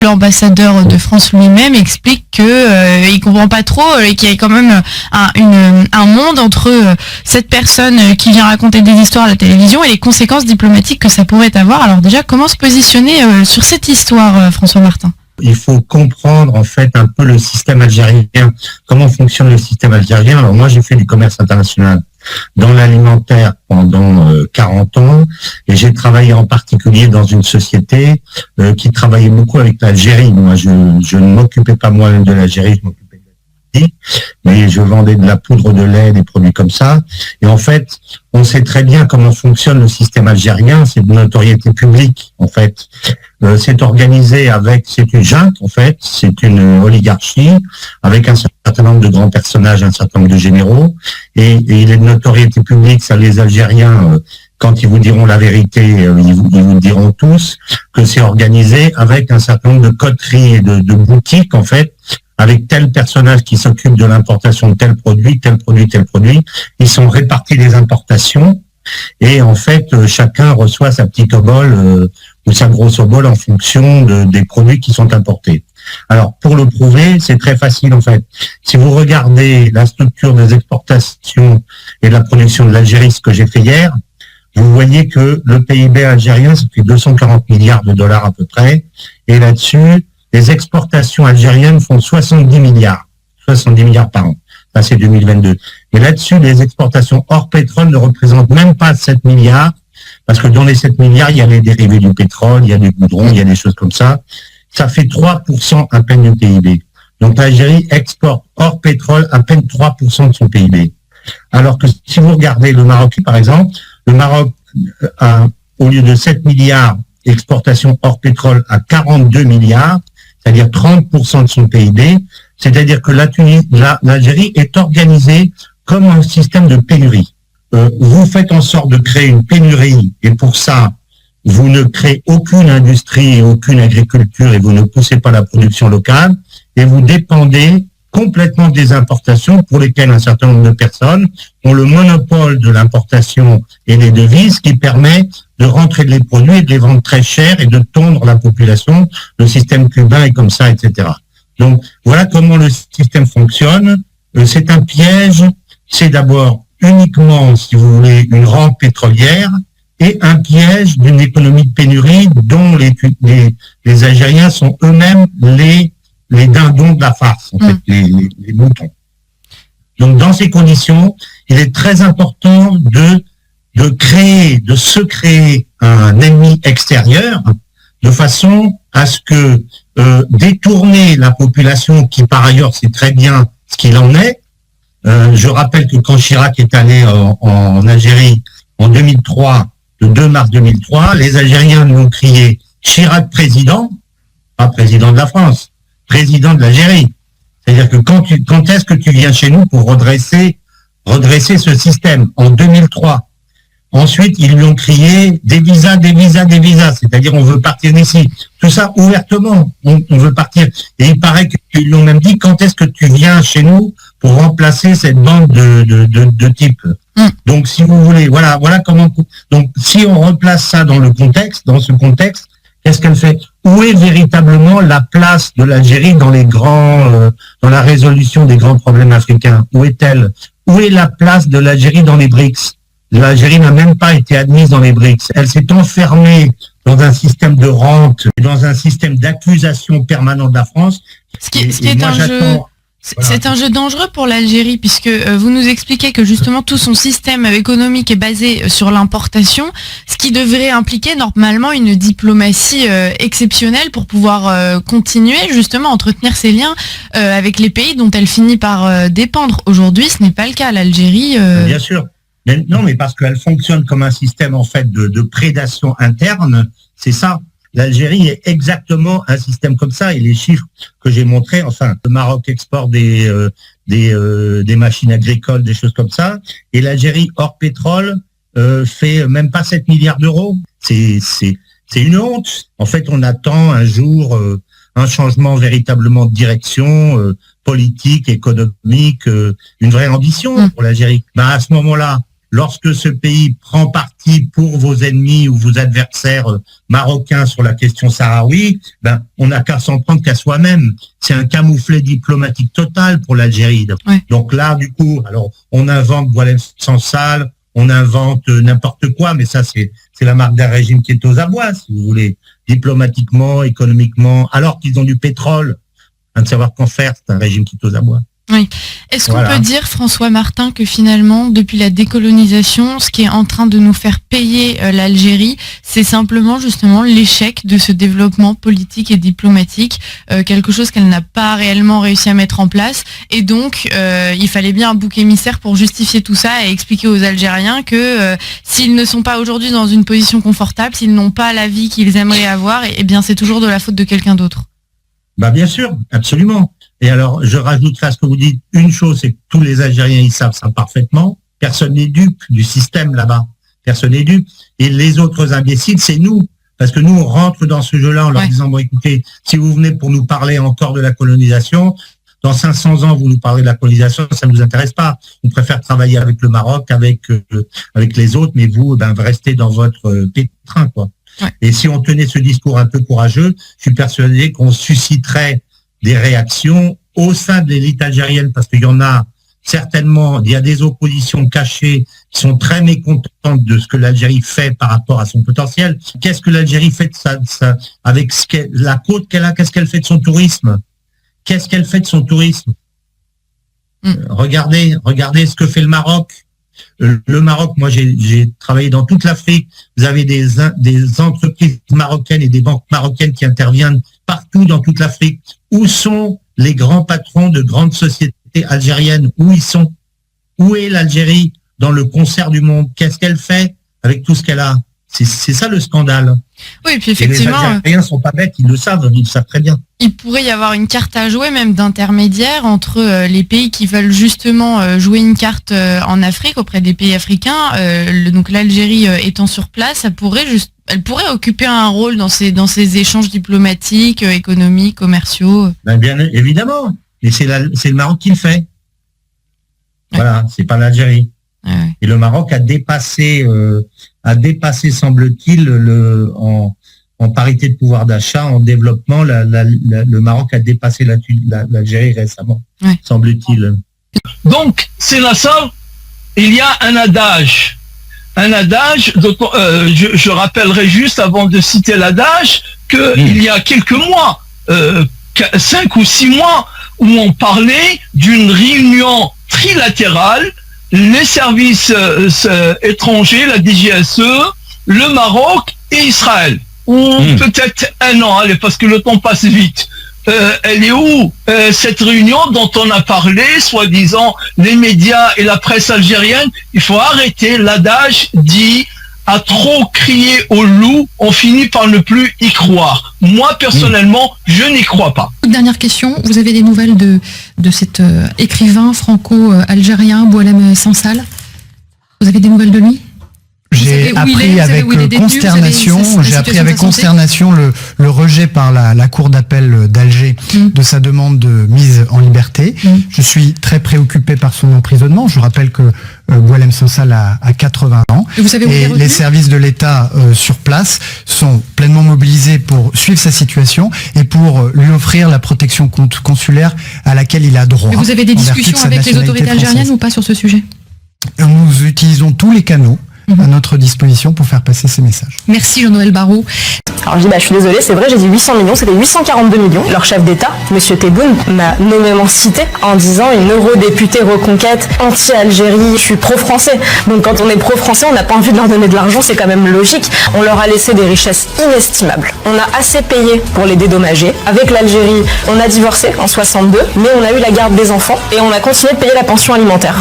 L'ambassadeur de France lui-même explique que il comprend pas trop et qu'il y a quand même un monde entre cette personne qui vient raconter des histoires à la télévision et les conséquences diplomatiques que ça pourrait avoir. Alors déjà, comment se positionner sur cette histoire, François Martin ? Il faut comprendre en fait un peu le système algérien, comment fonctionne le système algérien. Alors moi j'ai fait du commerce international dans l'alimentaire pendant 40 ans et j'ai travaillé en particulier dans une société qui travaillait beaucoup avec l'Algérie. Moi je ne m'occupais pas moi-même de l'Algérie, je m'occupais de l'Algérie, mais je vendais de la poudre de lait, des produits comme ça. Et en fait, on sait très bien comment fonctionne le système algérien, c'est de notoriété publique en fait. C'est organisé c'est une junte en fait, c'est une oligarchie avec un certain nombre de grands personnages, un certain nombre de généraux, et il est de notoriété publique, ça les Algériens, quand ils vous diront la vérité, ils vous diront tous que c'est organisé avec un certain nombre de coteries et de boutiques en fait, avec tel personnage qui s'occupe de l'importation de tel produit, tel produit, tel produit. Ils sont répartis les importations et en fait chacun reçoit sa petite obole ou sa grosse obole en fonction des produits qui sont importés. Alors pour le prouver, c'est très facile en fait. Si vous regardez la structure des exportations et de la production de l'Algérie, ce que j'ai fait hier, vous voyez que le PIB algérien, ça fait 240 milliards de dollars à peu près, et là-dessus, les exportations algériennes font 70 milliards par an. Ça, c'est 2022. Et là-dessus, les exportations hors pétrole ne représentent même pas 7 milliards, parce que dans les 7 milliards, il y a les dérivés du pétrole, il y a du goudron, il y a des choses comme ça. Ça fait 3% à peine du PIB. Donc l'Algérie exporte hors pétrole à peine 3% de son PIB. Alors que si vous regardez le Maroc, par exemple, le Maroc a, au lieu de 7 milliards d'exportations hors pétrole, à 42 milliards, c'est-à-dire 30% de son PIB, c'est-à-dire que l'Algérie est organisée comme un système de pénurie. Vous faites en sorte de créer une pénurie, et pour ça, vous ne créez aucune industrie et aucune agriculture, et vous ne poussez pas la production locale, et vous dépendez complètement des importations pour lesquelles un certain nombre de personnes ont le monopole de l'importation et des devises qui permet de rentrer les produits et de les vendre très cher et de tondre la population. Le système cubain est comme ça, etc. Donc, voilà comment le système fonctionne. C'est un piège. C'est d'abord uniquement, si vous voulez, une rente pétrolière et un piège d'une économie de pénurie dont les Algériens sont eux-mêmes les dindons de la farce, en fait, les moutons. Donc, dans ces conditions, il est très important de se créer un ennemi extérieur de façon à ce que détourner la population qui, par ailleurs, sait très bien ce qu'il en est. Je rappelle que quand Chirac est allé en Algérie en 2003, le 2 mars 2003, les Algériens lui ont crié « Chirac président », pas président de la France, président de l'Algérie. C'est-à-dire que quand est-ce que tu viens chez nous pour redresser ce système en 2003? Ensuite, ils lui ont crié des visas, c'est-à-dire on veut partir d'ici. Tout ça ouvertement, on veut partir. Et il paraît qu'ils lui ont même dit quand est-ce que tu viens chez nous pour remplacer cette bande de types. Donc, si vous voulez, voilà comment. Donc, si on replace ça dans ce contexte, qu'est-ce qu'elle fait? Où est véritablement la place de l'Algérie dans dans la résolution des grands problèmes africains? Où est-elle? Où est la place de l'Algérie dans les BRICS? L'Algérie n'a même pas été admise dans les BRICS. Elle s'est enfermée dans un système de rente, dans un système d'accusation permanent de la France. Ce qui est un jeu. C'est un jeu dangereux pour l'Algérie puisque vous nous expliquez que justement tout son système économique est basé sur l'importation, ce qui devrait impliquer normalement une diplomatie exceptionnelle pour pouvoir continuer justement à entretenir ses liens avec les pays dont elle finit par dépendre. Aujourd'hui, ce n'est pas le cas. L'Algérie... Bien sûr. Mais parce qu'elle fonctionne comme un système en fait de prédation interne, c'est ça. L'Algérie est exactement un système comme ça et les chiffres que j'ai montrés, enfin, le Maroc exporte des machines agricoles, des choses comme ça, et l'Algérie hors pétrole fait même pas 7 milliards d'euros. C'est une honte. En fait, on attend un jour un changement véritablement de direction politique, économique, une vraie ambition pour l'Algérie. À ce moment-là, lorsque ce pays prend parti pour vos ennemis ou vos adversaires marocains sur la question sahraoui, ben, on n'a qu'à s'en prendre qu'à soi-même. C'est un camouflet diplomatique total pour l'Algérie. Ouais. Donc là, du coup, alors, on invente Boualem Sansal, on invente n'importe quoi, mais ça, c'est la marque d'un régime qui est aux abois, si vous voulez, diplomatiquement, économiquement, alors qu'ils ont du pétrole. De savoir qu'en faire, c'est un régime qui est aux abois. Oui. Est-ce qu'on peut dire, François Martin, que finalement, depuis la décolonisation, ce qui est en train de nous faire payer l'Algérie, c'est simplement justement l'échec de ce développement politique et diplomatique, quelque chose qu'elle n'a pas réellement réussi à mettre en place, et donc il fallait bien un bouc émissaire pour justifier tout ça et expliquer aux Algériens que s'ils ne sont pas aujourd'hui dans une position confortable, s'ils n'ont pas la vie qu'ils aimeraient avoir, eh bien c'est toujours de la faute de quelqu'un d'autre. Bah bien sûr, absolument. Et alors, je rajouterai à ce que vous dites une chose, c'est que tous les Algériens, ils savent ça parfaitement. Personne n'est dupe du système là-bas. Personne n'est dupe. Et les autres imbéciles, c'est nous. Parce que nous, on rentre dans ce jeu-là en leur disant, bon, écoutez, si vous venez pour nous parler encore de la colonisation, dans 500 ans, vous nous parlez de la colonisation, ça ne nous intéresse pas. On préfère travailler avec le Maroc, avec les autres, mais vous, ben, restez dans votre pétrin, quoi. Ouais. Et si on tenait ce discours un peu courageux, je suis persuadé qu'on susciterait des réactions au sein de l'élite algérienne, parce qu'il y en a certainement, il y a des oppositions cachées qui sont très mécontentes de ce que l'Algérie fait par rapport à son potentiel. Qu'est-ce que l'Algérie fait de ça, avec la côte qu'elle a, qu'est-ce qu'elle fait de son tourisme? Qu'est-ce qu'elle fait de son tourisme? Regardez ce que fait le Maroc. Le Maroc, moi j'ai travaillé dans toute l'Afrique. Vous avez des entreprises marocaines et des banques marocaines qui interviennent partout dans toute l'Afrique. Où sont les grands patrons de grandes sociétés algériennes? Où ils sont? Où est l'Algérie dans le concert du monde? Qu'est-ce qu'elle fait avec tout ce qu'elle a? C'est ça le scandale. Oui, et puis effectivement, et les Algériens sont pas bêtes, ils le savent très bien. Il pourrait y avoir une carte à jouer, même d'intermédiaire, entre les pays qui veulent justement jouer une carte en Afrique auprès des pays africains. Donc l'Algérie étant sur place, elle pourrait occuper un rôle dans ces échanges diplomatiques, économiques, commerciaux. Ben bien évidemment, mais c'est le Maroc qui le fait. Voilà, c'est pas l'Algérie. Ouais. Et le Maroc a dépassé, semble-t-il, en parité de pouvoir d'achat, en développement, le Maroc a dépassé l'Algérie récemment, semble-t-il. Donc, c'est là ça, il y a un adage. Je rappellerai juste avant de citer l'adage qu'il y a quelques mois, 5 ou 6 mois, où on parlait d'une réunion trilatérale, les services étrangers, la DGSE, le Maroc et Israël. Ou peut-être un an, allez, parce que le temps passe vite. Elle est où cette réunion dont on a parlé, soi-disant les médias et la presse algérienne? Il faut arrêter. L'adage dit à trop crier au loup, on finit par ne plus y croire. Moi, personnellement, je n'y crois pas. Dernière question, vous avez des nouvelles de cet écrivain franco-algérien, Boualem Sansal? Vous avez des nouvelles de lui? J'ai appris avec consternation le rejet par la Cour d'appel d'Alger de sa demande de mise en liberté. Je suis très préoccupé par son emprisonnement. Je rappelle que Boualem Sansal a 80 ans. Et les services de l'État sur place sont pleinement mobilisés pour suivre sa situation et pour lui offrir la protection consulaire à laquelle il a droit. Et vous avez des discussions avec les autorités algériennes ou pas sur ce sujet? Nous utilisons tous les canaux à notre disposition pour faire passer ces messages. Merci Jean-Noël Barrot. Alors je dis, je suis désolée, c'est vrai, j'ai dit 800 millions, c'était 842 millions. Leur chef d'État, M. Tebboune, m'a nommément cité en disant une eurodéputée reconquête anti-Algérie, je suis pro-français. Donc quand on est pro-français, on n'a pas envie de leur donner de l'argent, c'est quand même logique. On leur a laissé des richesses inestimables. On a assez payé pour les dédommager. Avec l'Algérie, on a divorcé en 62, mais on a eu la garde des enfants et on a continué de payer la pension alimentaire.